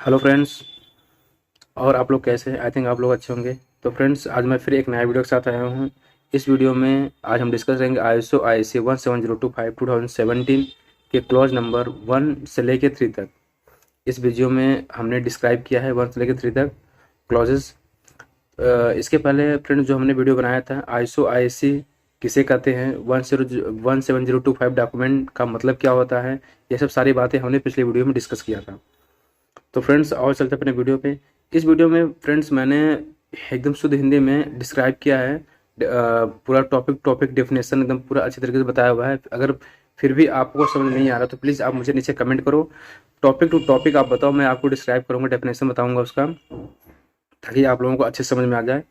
Hello friends. और आप लोग कैसे हैं? आई थिंक आप लोग अच्छे होंगे। तो फ्रेंड्स, आज मैं फिर एक नया वीडियो के साथ आया हूँ। इस वीडियो में आज हम डिस्कस करेंगे ISO IEC 17025 2017 के क्लॉज नंबर 1 से लेके 3 तक। इस वीडियो में हमने डिस्क्राइब किया है 1 से लेके 3 तक क्लॉजेस। इसके पहले फ्रेंड्स जो हमने वीडियो बनाया था ISO IEC किसे कहते हैं, 17025 डॉक्यूमेंट का मतलब क्या होता है, ये सब सारी बातें हमने पिछले वीडियो में डिस्कस किया था। तो फ्रेंड्स और चलते अपने वीडियो पे। इस वीडियो में फ्रेंड्स मैंने एकदम शुद्ध हिंदी में डिस्क्राइब किया है। पूरा टॉपिक टॉपिक डेफिनेशन एकदम पूरा अच्छी तरीके से बताया हुआ है। अगर फिर भी आपको समझ नहीं आ रहा तो प्लीज़ आप मुझे नीचे कमेंट करो। टॉपिक टू टॉपिक आप बताओ, मैं आपको डिस्क्राइब करूँगा, डेफिनेशन बताऊँगा उसका, ताकि आप लोगों को अच्छे समझ में आ जाए।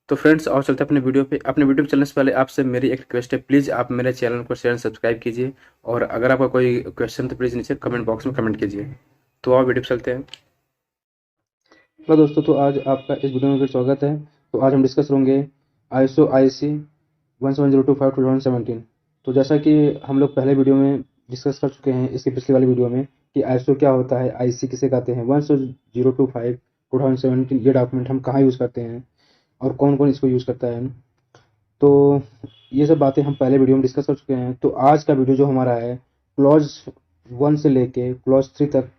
तो फ्रेंड्स और चलते हैं अपने वीडियो पे। अपने वीडियो पे चलने से पहले आपसे मेरी एक रिक्वेस्ट है, प्लीज़ आप मेरे चैनल को शेयर सब्सक्राइब कीजिए। और अगर आपका कोई क्वेश्चन तो प्लीज़ नीचे कमेंट बॉक्स में कमेंट कीजिए। तो आओ वीडियो पे चलते हैं। हेलो दोस्तों, तो आज आपका इस वीडियो में फिर स्वागत है। तो आज हम डिस्कस करेंगे ISO IEC 17025 2017। तो जैसा कि हम लोग पहले वीडियो में डिस्कस कर चुके हैं, इसकी पिछली वाली वीडियो में, कि ISO क्या होता है, IEC किसे कहते हैं, 17025 2017 ये डॉक्यूमेंट हम कहाँ यूज़ करते हैं और कौन कौन इसको यूज़ करता है। तो ये सब बातें हम पहले वीडियो में डिस्कस कर चुके हैं। तो आज का वीडियो जो हमारा है क्लॉज 1 से लेके क्लॉज 3 तक,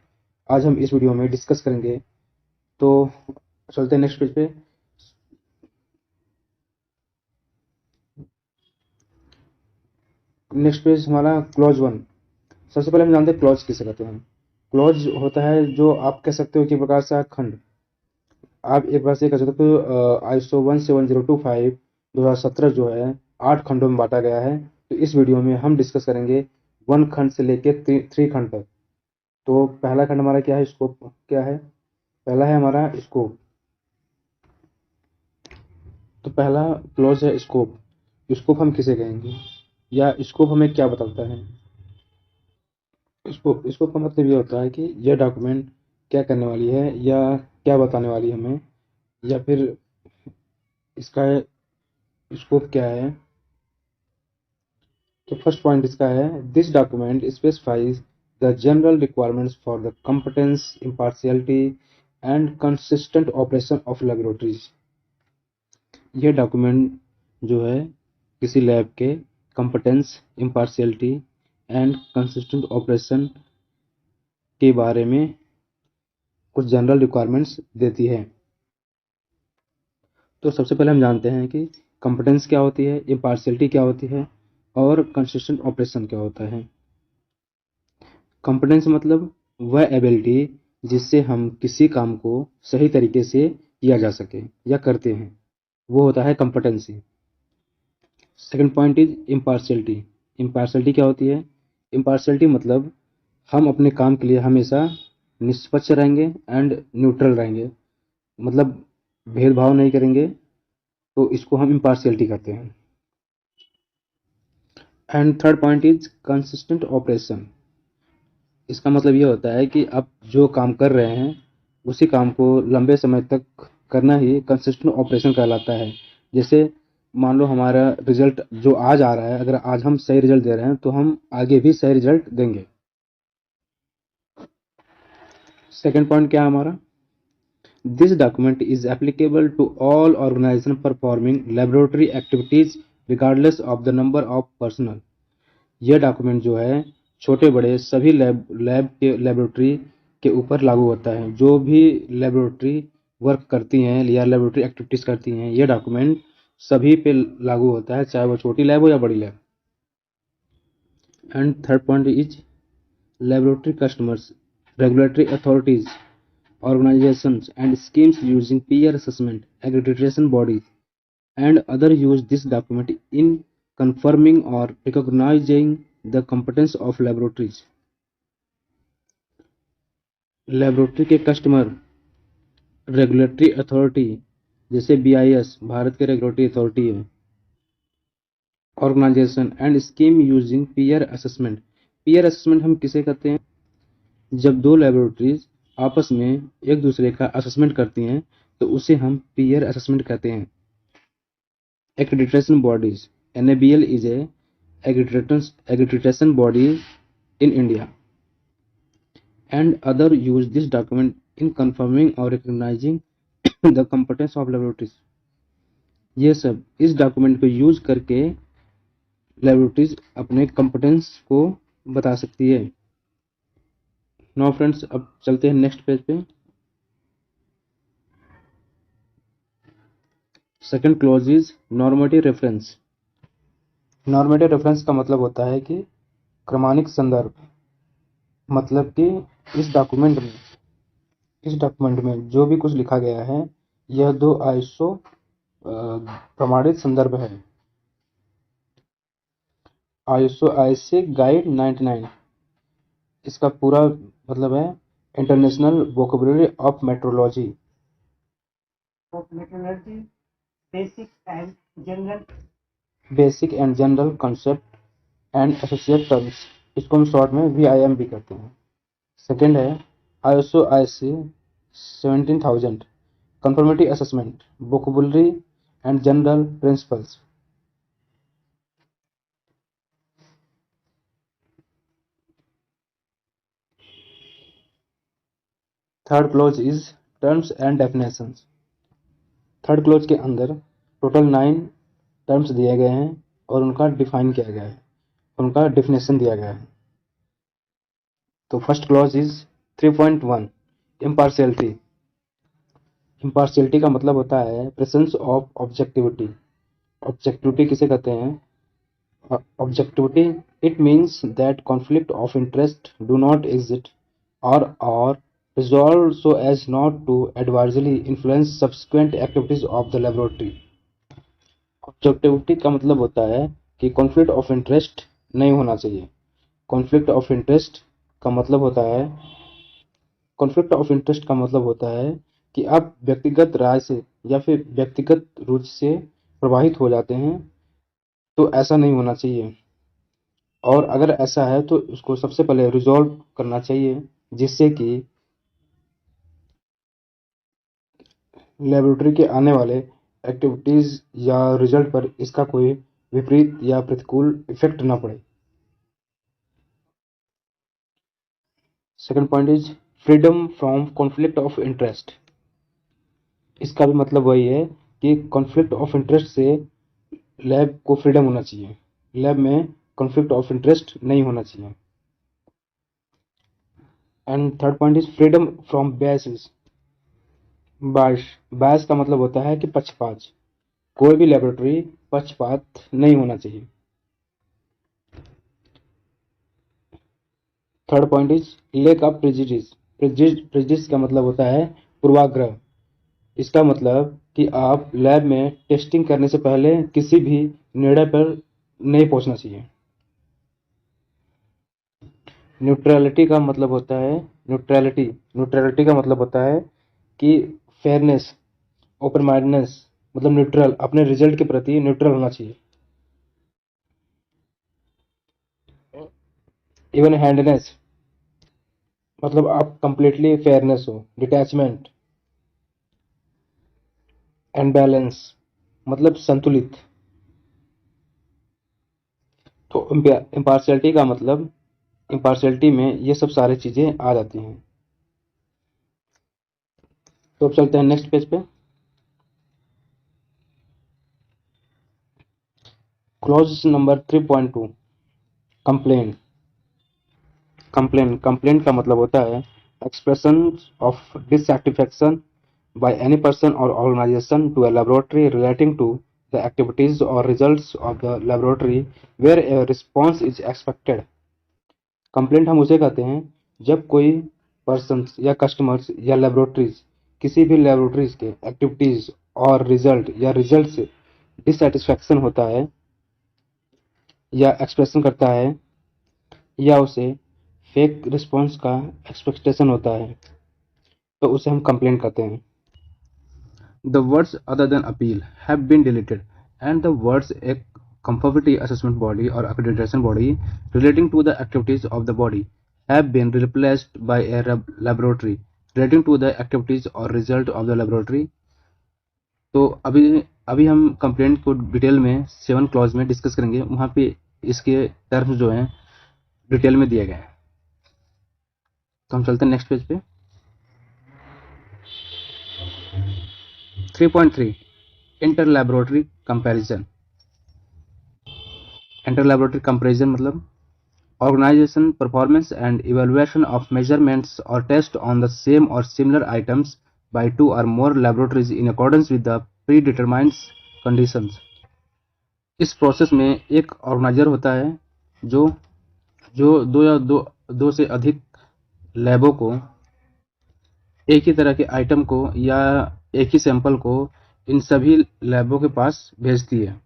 आज हम इस वीडियो में डिस्कस करेंगे। तो चलते हैं नेक्स्ट पेज पे। नेक्स्ट पेज हमारा क्लॉज 1। सबसे पहले हम जानते हैं क्लॉज किसे कहते हैं। क्लॉज होता है जो आप कह सकते हो कि एक प्रकार से खंड। आप एक बार से कह सकते हो ISO 17025 2017 जो है 8 खंडों में बांटा गया है। तो इस वीडियो में हम डिस्कस करेंगे 1 खंड से लेके 3 खंड तक। तो पहला खंड हमारा क्या है, स्कोप क्या है। पहला है हमारा स्कोप। तो पहला क्लॉज है स्कोप। स्कोप हम किसे कहेंगे या स्कोप हमें क्या बताता है। इसको का मतलब ये होता है कि यह डॉक्यूमेंट क्या करने वाली है या क्या बताने वाली है हमें, या फिर इसका स्कोप क्या है। तो फर्स्ट पॉइंट इसका है, this document specifies the general requirements for the competence, impartiality and consistent operation of laboratories. यह डॉक्यूमेंट जो है किसी लैब के competence, impartiality and consistent operation के बारे में कुछ जनरल रिक्वायरमेंट्स देती है। तो सबसे पहले हम जानते हैं कि कंपिटेंस क्या होती है, इम्पार्शियलिटी क्या होती है और कंसिस्टेंट ऑपरेशन क्या होता है। कंपिटेंस मतलब वह एबिलिटी जिससे हम किसी काम को सही तरीके से किया जा सके या करते हैं, वो होता है competency. Second point is impartiality. Impartiality क्या होती है। इम्पार्शियलिटी मतलब हम अपने काम के लिए हमेशा निष्पक्ष रहेंगे एंड न्यूट्रल रहेंगे, मतलब भेदभाव नहीं करेंगे। तो इसको हम इम्पार्शियलिटी कहते हैं। And third point is consistent operation. इसका मतलब ये होता है कि आप जो काम कर रहे हैं उसी काम को लंबे समय तक करना ही कंसिस्टेंट ऑपरेशन कहलाता है। जैसे मान लो हमारा रिजल्ट जो आज आ रहा है, अगर आज हम सही रिजल्ट दे रहे हैं तो हम आगे भी सही रिजल्ट देंगे। सेकेंड पॉइंट क्या है हमारा, this document is applicable to all organization performing laboratory activities regardless of the number of personnel. यह डॉक्यूमेंट जो है छोटे बड़े सभी लैब के लेबोरेटरी के ऊपर लागू होता है। जो भी लेबोरेटरी वर्क करती हैं या लेबोरेटरी एक्टिविटीज़ करती हैं, यह डॉक्यूमेंट सभी पे लागू होता है, चाहे वो छोटी लैब हो या बड़ी lab. And third point is laboratory customers, regulatory authorities, organizations and schemes using peer assessment, accreditation bodies, and other use this document in confirming or recognizing the competence of laboratories. Laboratory के customer, regulatory authority जैसे BIS Bharat के regulatory authority है, organization and scheme using peer assessment. Peer assessment हम किसे कहते हैं, जब दो लेबोरेटरीज आपस में एक दूसरे का असेसमेंट करती हैं तो उसे हम पीयर असेसमेंट कहते हैं। Accreditation bodies, NABL is a accreditation body in India, and other use this document in confirming और recognising the competence of laboratories. ये सब इस डॉक्यूमेंट को यूज करके लेबोरेटरीज अपने कंपेटेंस को बता सकती है। नाउ फ्रेंड्स, अब चलते हैं नेक्स्ट पेज पे। Second clause is normative reference. Normative reference का मतलब होता है कि क्रमानिक संदर्भ। मतलब कि इस डॉक्यूमेंट में जो भी कुछ लिखा गया है, यह दो आईएसओ प्रमाणित संदर्भ है। आईएसओ आईएसए गाइड 99, इसका पूरा मतलब है international vocabulary of metrology, basic and general concept and associate terms. इसको हम शॉर्ट में VIM भी कहते हैं। सेकेंड है ISO ISC 17000 conformity assessment, vocabulary and general principles. Third clause is terms and definitions. Third clause के अंदर टोटल 9 टर्म्स दिए गए हैं और उनका डिफाइन किया गया है, उनका डेफिनेशन दिया गया है। तो first clause is 3.1 impartiality. Impartiality का मतलब होता है प्रेजेंस ऑफ ऑब्जेक्टिविटी। ऑब्जेक्टिविटी किसे कहते हैं? Objectivity it means that conflict of interest do not exist और resolved so as not to adversely influence subsequent activities of the laboratory। Objectivity का मतलब होता है कि कॉन्फ्लिक्ट ऑफ इंटरेस्ट नहीं होना चाहिए। कॉन्फ्लिक्ट ऑफ इंटरेस्ट का मतलब होता है कॉन्फ्लिक्ट ऑफ इंटरेस्ट का मतलब होता है कि आप व्यक्तिगत राय से या फिर व्यक्तिगत रुचि से प्रभावित हो जाते हैं, तो ऐसा नहीं होना चाहिए। और अगर ऐसा है तो उसको सबसे पहले रिजॉल्व करना चाहिए, जिससे कि लेबोरेटरी के आने वाले एक्टिविटीज या रिजल्ट पर इसका कोई विपरीत या प्रतिकूल इफेक्ट ना पड़े। Second point is freedom from conflict of interest. इसका भी मतलब वही है कि कॉन्फ्लिक्ट ऑफ इंटरेस्ट से लैब को फ्रीडम होना चाहिए, लैब में कॉन्फ्लिक्ट ऑफ इंटरेस्ट नहीं होना चाहिए। And third point is freedom from biases. Bias का मतलब होता है कि पक्षपात। कोई भी लेबोरेटरी पक्षपात नहीं होना चाहिए। Third point is lake of prejudice. Prejudice का मतलब होता है पूर्वाग्रह। इसका मतलब कि आप लैब में टेस्टिंग करने से पहले किसी भी निर्णय पर नहीं पहुंचना चाहिए। न्यूट्रलिटी का मतलब होता है न्यूट्रलिटी का मतलब होता है कि फेयरनेस, ओपन माइंडनेस, मतलब न्यूट्रल, अपने रिजल्ट के प्रति न्यूट्रल होना चाहिए। इवन हैंडनेस मतलब आप कंप्लीटली फेयरनेस हो। डिटैचमेंट एंड बैलेंस मतलब संतुलित। तो इम्पार्शियलिटी का मतलब, इम्पार्शियलिटी में ये सब सारी चीजें आ जाती हैं। तो अब चलते हैं नेक्स्ट पेज पे। Clause number 3.2 complain. कंप्लेंट का मतलब होता है expression of dissatisfaction by any person or organization to a laboratory relating to the activities or results of the laboratory where a response is expected। Complaint हम उसे कहते हैं जब कोई पर्सन या कस्टमर्स या लेबोरेटरीज किसी भी लेबोरेटरीज के एक्टिविटीज और रिजल्ट से डिससेटिस्फैक्शन होता है या एक्सप्रेशन करता है या उसे फेक रिस्पॉन्स का एक्सपेक्टेशन होता है, तो उसे हम कंप्लेंट कहते हैं। The words other than appeal have been deleted, and the words a conformity assessment body or accreditation body relating to the activities of the body have been replaced by a laboratory relating to the activities or result of the laboratory। तो अभी अभी हम complaint को detail में 7 clause में discuss करेंगे, वहाँ पे इसके टर्म्स जो हैं डिटेल में दिए गए हैं। तो हम चलते हैं नेक्स्ट पेज पे। 3.3 inter laboratory comparison. Inter laboratory comparison मतलब organization, performance and evaluation of measurements or tests on the same or similar items by two or more laboratories in accordance with the predetermined conditions। इस process में एक organiser होता है जो जो दो से अधिक लैबों को एक ही तरह के आइटम को या एक ही सैंपल को इन सभी लैबों के पास भेजती है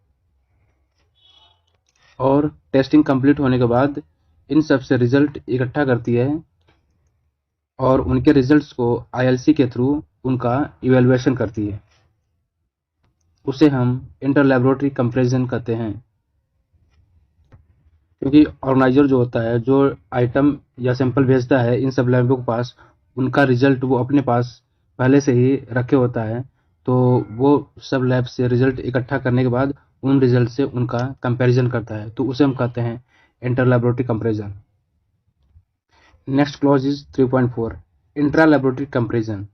और टेस्टिंग कंप्लीट होने के बाद इन सब से रिजल्ट इकट्ठा करती है और उनके रिजल्ट्स को आईएलसी के थ्रू उनका इवैल्यूएशन करती है। उसे हम इंटर लैबोरेटरी कंपैरिजन कहते हैं, क्योंकि ऑर्गेनाइजर जो होता है जो आइटम या सैंपल भेजता है इन सब लैबों के पास, उनका रिजल्ट वो अपने पास पहले से ही रखे होता है, तो वो सब लैब से रिजल्ट इकट्ठा करने के बाद उन रिजल्ट से उनका कंपैरिजन करता है, तो उसे हम कहते हैं inter laboratory comparison. Next clause is 3.4 intra laboratory comparison.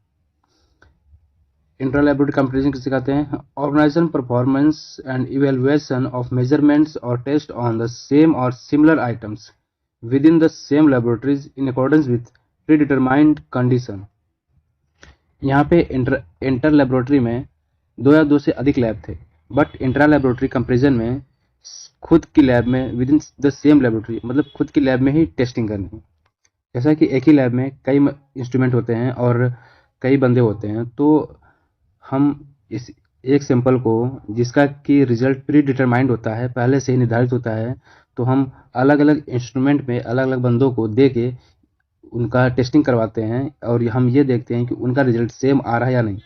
Intra laboratory comparison किसे कहते हैं? Organisation performance and evaluation of measurements और टेस्ट ऑन द सेम और similar items within the same laboratories in accordance with predetermined condition. यहाँ पे inter laboratory में दो या दो से अधिक लैब थे, बट इंट्रा लैबोरेटरी कंपैरिजन में खुद की लैब में with in the same laboratory मतलब खुद की लैब में ही टेस्टिंग करनी है। जैसा कि एक ही लैब में कई इंस्ट्रूमेंट होते हैं और कई बंदे होते हैं, तो हम इस एक सैंपल को जिसका कि रिजल्ट प्री डिटरमाइंड होता है, पहले से ही निर्धारित होता है, तो हम अलग अलग इंस्ट्रूमेंट में अलग अलग बंदों को दे के उनका टेस्टिंग करवाते हैं और हम ये देखते हैं कि उनका रिजल्ट सेम आ रहा है या नहीं।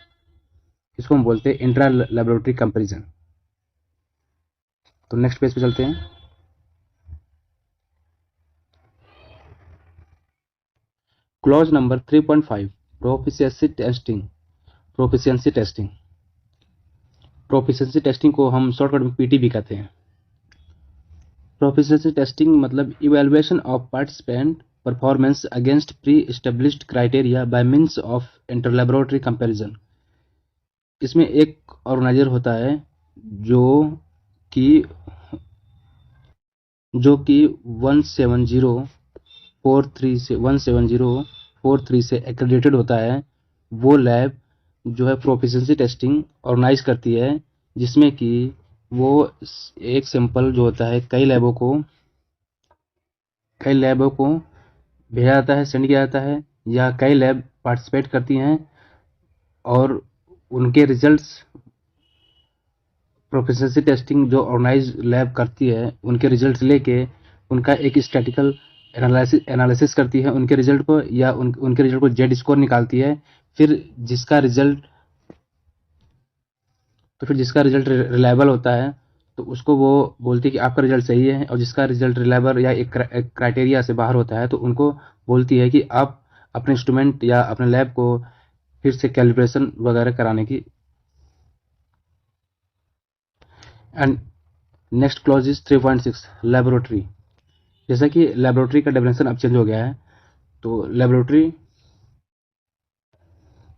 इसको हम बोलते हैं इंट्रा लैबोरेटरी कंपैरिजन। तो नेक्स्ट पेज पे चलते हैं। Clause number 3.5 proficiency testing. Proficiency testing proficiency testing को हम शॉर्टकट में पीटी भी कहते हैं। प्रोफिशिएंसी टेस्टिंग मतलब evaluation of participant performance against pre established criteria bye means of inter laboratory comparison. इसमें एक ऑर्गेनाइजर होता है जो कि 17043 से एक्रेडिटेड होता है। वो लैब जो है प्रोफिशिएंसी टेस्टिंग ऑर्गेनाइज करती है, जिसमें कि वो एक सैंपल जो होता है कई लैबों को भेजा जाता है, सेंड किया जाता है, या कई लैब पार्टिसिपेट करती हैं और उनके रिजल्ट्स प्रोफिशिएंसी टेस्टिंग जो ऑर्गेनाइज लैब करती है उनके रिजल्ट लेके उनका एक स्टैटिकल एनालिसिस करती है उनके रिजल्ट को, या उनके रिजल्ट को जेड स्कोर निकालती है। फिर जिसका रिजल्ट रिलायबल होता है तो उसको वो बोलती है कि आपका रिजल्ट सही है, और जिसका रिजल्ट रिलायबल या एक क्राइटेरिया से बाहर होता है तो उनको बोलती है कि आप अपने इंस्ट्रूमेंट या अपने लैब को फिर से कैलिब्रेशन वगैरह कराने की। And next clause is 3.6 laboratory. जैसा कि लैबोरेटरी का डेफिनेशन अब चेंज हो गया है, तो लैबोरेटरी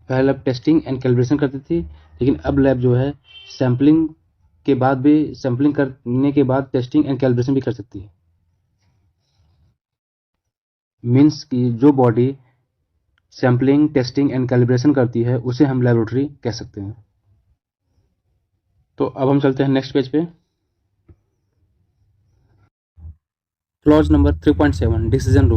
पहले अब टेस्टिंग एंड कैलिब्रेशन करती थी, लेकिन अब लैब जो है सैंपलिंग करने के बाद टेस्टिंग एंड कैलिब्रेशन भी कर सकती है। मीन्स कि जो body sampling, testing and calibration करती है उसे हम लैबोरेटरी कह सकते हैं। तो अब हम चलते हैं नेक्स्ट पेज पे। Clause number 3.7 decision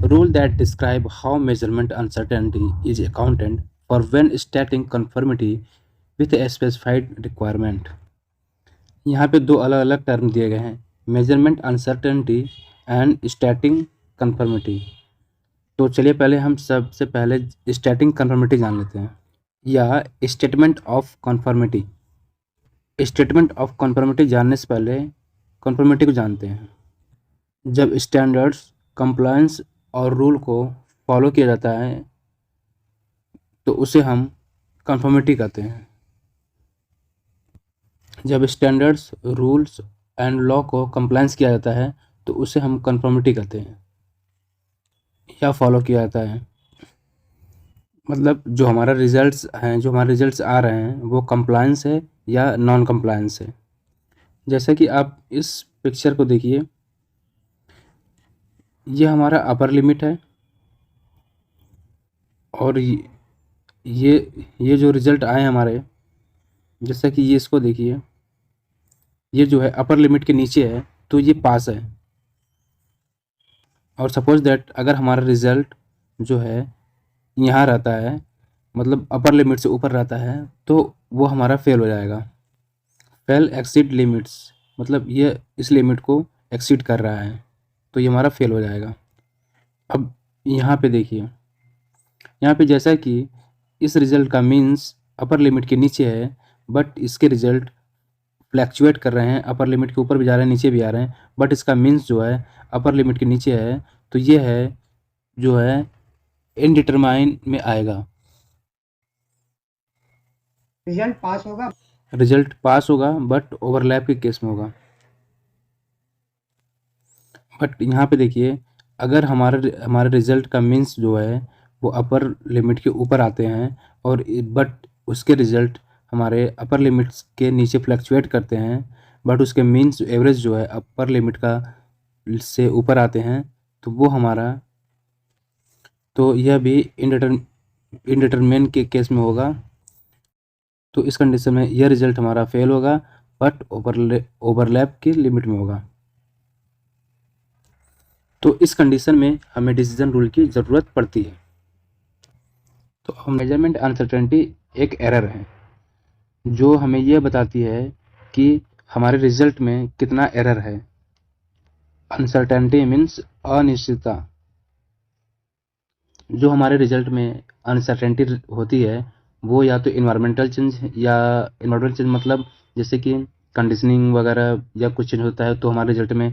rule that describe how measurement uncertainty is accounted for when स्टेटिंग conformity with a specified requirement. यहाँ पे दो अलग अलग टर्म दिए गए हैं, मेजरमेंट अनसर्टेनिटी एंड स्टेटिंग कन्फर्मिटी। तो चलिए पहले हम सबसे पहले स्टेटिंग कन्फर्मिटी जान लेते हैं, या statement of conformity. Statement of conformity जानने से पहले कन्फर्मिटी को जानते हैं। जब स्टैंडर्ड्स, कंप्लायंस और रूल को फॉलो किया जाता है तो उसे हम कन्फर्मिटी कहते हैं। जब स्टैंडर्ड्स, रूल्स एंड लॉ को कंप्लायंस किया जाता है तो उसे हम कन्फर्मिटी कहते हैं, या फॉलो किया जाता है। मतलब जो हमारा रिजल्ट्स हैं, जो हमारे रिजल्ट्स आ रहे हैं वो कंप्लायंस है या नॉन कंप्लायंस है। जैसा कि आप इस पिक्चर को देखिए, ये हमारा अपर लिमिट है और ये जो रिजल्ट आए हमारे, जैसा कि ये इसको देखिए, ये जो है अपर लिमिट के नीचे है तो ये पास है। और सपोज दैट अगर हमारा रिजल्ट जो है यहाँ रहता है, मतलब अपर लिमिट से ऊपर रहता है, तो वो हमारा फेल हो जाएगा। फेल एक्सीड लिमिट्स, मतलब ये इस लिमिट को एक्सीड कर रहा है तो ये हमारा फेल हो जाएगा। अब यहाँ पे देखिए, यहाँ पे जैसा कि इस रिजल्ट का मीन्स अपर लिमिट के नीचे है, बट इसके रिजल्ट फ्लैक्चुएट कर रहे हैं, अपर लिमिट के ऊपर भी जा रहे हैं, नीचे भी आ रहे हैं, बट इसका मीन्स जो है अपर लिमिट के नीचे है, तो ये है जो है इनडिटरमाइन में आएगा। रिजल्ट पास होगा बट ओवरलैप के केस में होगा। बट यहाँ पे देखिए, अगर हमारे रिजल्ट का मीन्स जो है वो अपर लिमिट के ऊपर आते हैं और बट उसके रिजल्ट हमारे अपर लिमिट्स के नीचे फ्लक्चुएट करते हैं, बट उसके मीन्स एवरेज जो है अपर लिमिट का से ऊपर आते हैं, तो वो हमारा, तो यह भी इनडिटरमिन के केस में होगा। तो इस कंडीशन में यह रिजल्ट हमारा फेल होगा बट ओवरलैप की लिमिट में होगा। तो इस कंडीशन में हमें डिसीजन रूल की ज़रूरत पड़ती है। तो मेजरमेंट अनसर्टेनिटी एक एरर है जो हमें यह बताती है कि हमारे रिजल्ट में कितना एरर है। अनसर्टेनिटी मीन्स अनिश्चितता। जो हमारे रिजल्ट में अनसर्टेनिटी होती है वो या तो इन्वायरमेंटल चेंज, या इन्वायरमेंटल चेंज मतलब जैसे कि कंडीशनिंग वगैरह या कुछ चेंज होता है तो हमारे रिजल्ट में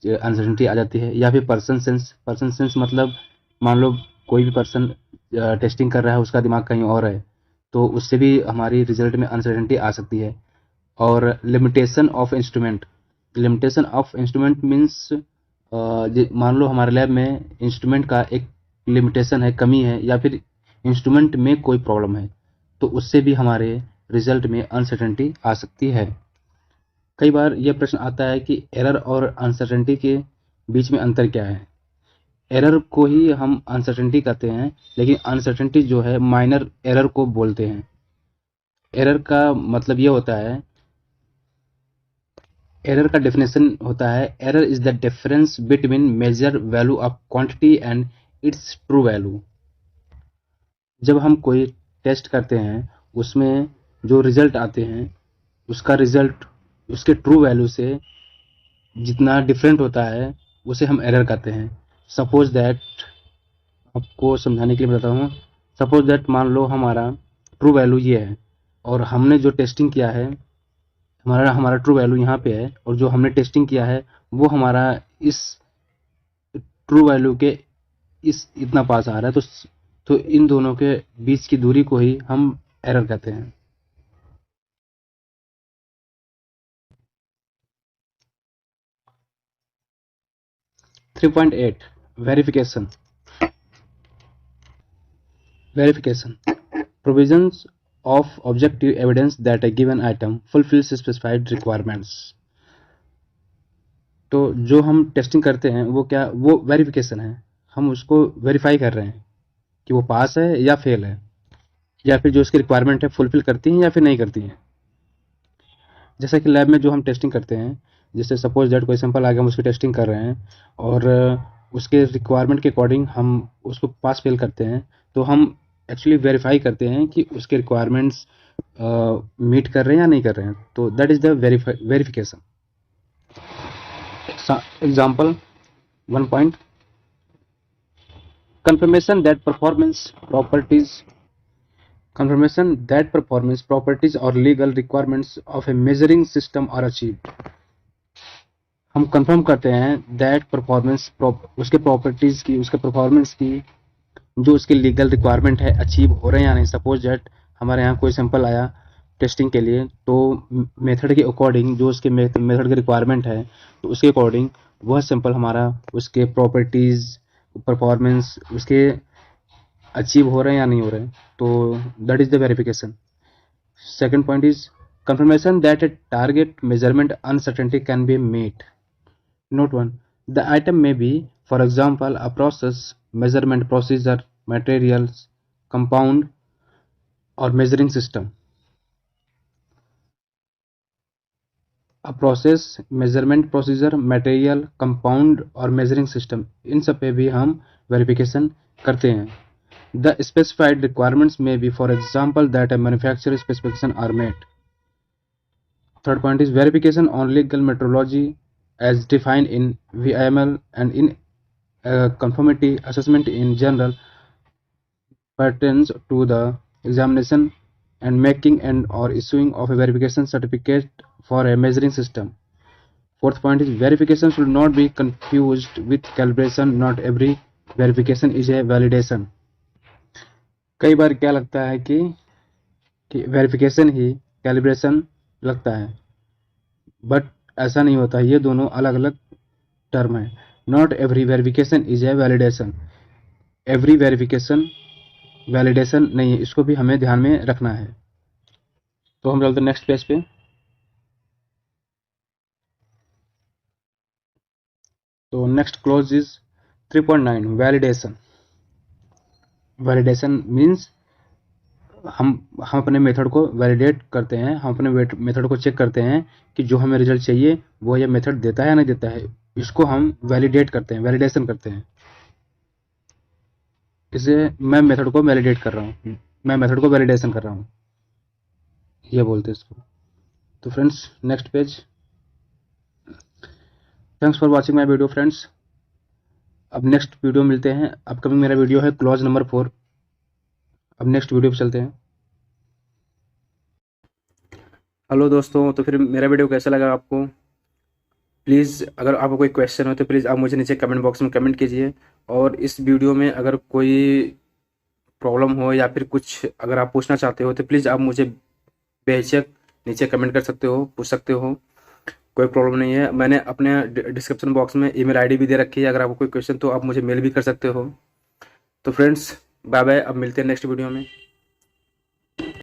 अनसर्टेनिटी आ जाती है, या फिर पर्सन सेंस मतलब मान लो कोई भी पर्सन टेस्टिंग कर रहा है, उसका दिमाग कहीं और है, तो उससे भी हमारी रिजल्ट में अनसर्टेनिटी आ सकती है। और limitation of instrument, limitation of instrument means मान लो हमारे लैब में इंस्ट्रूमेंट का एक लिमिटेशन है, कमी है, या फिर इंस्ट्रूमेंट में कोई प्रॉब्लम है, तो उससे भी हमारे रिजल्ट में अनसर्टेनिटी आ सकती है। कई बार यह प्रश्न आता है कि एरर और अनसर्टेनिटी के बीच में अंतर क्या है। एरर को ही हम अनसर्टेनिटी कहते हैं, लेकिन अनसर्टेनिटी जो है माइनर एरर को बोलते हैं। एरर का मतलब ये होता है, एरर का डेफिनेशन होता है, error is the difference between measure value of quantity and its true value. जब हम कोई टेस्ट करते हैं उसमें जो रिजल्ट आते हैं उसका रिजल्ट उसके ट्रू वैल्यू से जितना डिफरेंट होता है उसे हम एरर कहते हैं। सपोज दैट, आपको समझाने के लिए बताता हूँ, सपोज दैट मान लो हमारा ट्रू वैल्यू ये है और हमने जो टेस्टिंग किया है, हमारा हमारा ट्रू वैल्यू यहाँ पे है, और जो हमने टेस्टिंग किया है वो हमारा इस ट्रू वैल्यू के इस इतना पास आ रहा है, तो इन दोनों के बीच की दूरी को ही हम एरर कहते हैं। Three point eight, verification. Verification. Provisions of objective evidence that a given item fulfills specified requirements. तो जो हम टेस्टिंग करते हैं वो क्या, वो वेरिफिकेशन है। हम उसको वेरीफाई कर रहे हैं कि वो पास है या फेल है, या फिर जो उसकी रिक्वायरमेंट है फुलफिल करती हैं या फिर नहीं करती हैं। जैसे कि लैब में जो हम टेस्टिंग करते हैं, जैसे सपोज दैट कोई सैंपल आ गया, हम उसकी टेस्टिंग कर रहे हैं और उसके रिक्वायरमेंट के अकॉर्डिंग हम उसको पास फेल करते हैं, तो हम एक्चुअली वेरीफाई करते हैं कि उसके रिक्वायरमेंट्स मीट कर रहे हैं या नहीं कर रहे हैं, तो that is the verification. Example 1 point, confirmation that performance properties or legal requirements of a measuring system are achieved। हम कंफर्म करते हैं दैट परफॉर्मेंस उसके प्रॉपर्टीज की, उसके परफॉर्मेंस की जो उसकी लीगल रिक्वायरमेंट है अचीव हो रहे हैं या नहीं। सपोज दैट हमारे यहाँ कोई सैंपल आया टेस्टिंग के लिए, तो मेथड के अकॉर्डिंग जो उसके मेथड की रिक्वायरमेंट है, तो उसके अकॉर्डिंग वह सैंपल हमारा उसके प्रॉपर्टीज, परफॉर्मेंस, उसके अचीव हो रहे हैं या नहीं हो रहे हैं, तो that is the verification. Second point is confirmation that a target measurement uncertainty can be met. Note 1. The item may be, for example, a process, measurement procedure, materials, compound, or measuring system. A process, measurement procedure, material, compound और measuring system, इन सब पे भी हम verification करते हैं। The specified requirements may be, for example, that a manufacturer specification are met. Third point is verification on legal methodology as defined in VIML and in conformity assessment in general pertains to the examination and making and or issuing of a verification certificate for a measuring system. Fourth point is verification should not be confused with calibration. Not every verification is a validation. कई बार क्या लगता है कि verification ही calibration लगता है, but ऐसा नहीं होता, ये दोनों अलग अलग टर्म है। Not every verification is a validation, every verification validation नहीं है, इसको भी हमें ध्यान में रखना है। तो हम चलते हैं नेक्स्ट पेज पे। तो next close is 3.9 validation. Validation means हम अपने मेथड को वैलिडेट करते हैं, हम अपने मेथड को चेक करते हैं कि जो हमें रिजल्ट चाहिए वो ये मेथड देता है या नहीं देता है, इसको हम वैलिडेट करते हैं, वैलिडेशन करते हैं। इसे मैं मेथड को वैलिडेट कर रहा हूँ, मैं मेथड को वैलिडेशन कर रहा हूँ, ये बोलते हैं इसको। तो friends next page. Thanks for watching my video friends. अब नेक्स्ट वीडियो मिलते हैं। अपकमिंग मेरा वीडियो है क्लॉज नंबर 4। अब नेक्स्ट वीडियो पे चलते हैं। हेलो दोस्तों, तो फिर मेरा वीडियो कैसा लगा आपको? प्लीज़ अगर आपको कोई क्वेश्चन हो तो प्लीज़ आप मुझे नीचे कमेंट बॉक्स में कमेंट कीजिए। और इस वीडियो में अगर कोई प्रॉब्लम हो या फिर कुछ अगर आप पूछना चाहते हो तो प्लीज़ आप मुझे बेझिझक नीचे कमेंट कर सकते हो, पूछ सकते हो, कोई प्रॉब्लम नहीं है। मैंने अपने डिस्क्रिप्शन बॉक्स में ईमेल आईडी भी दे रखी है, अगर आपको कोई क्वेश्चन तो आप मुझे मेल भी कर सकते हो। तो फ्रेंड्स बाय बाय, अब मिलते हैं नेक्स्ट वीडियो में।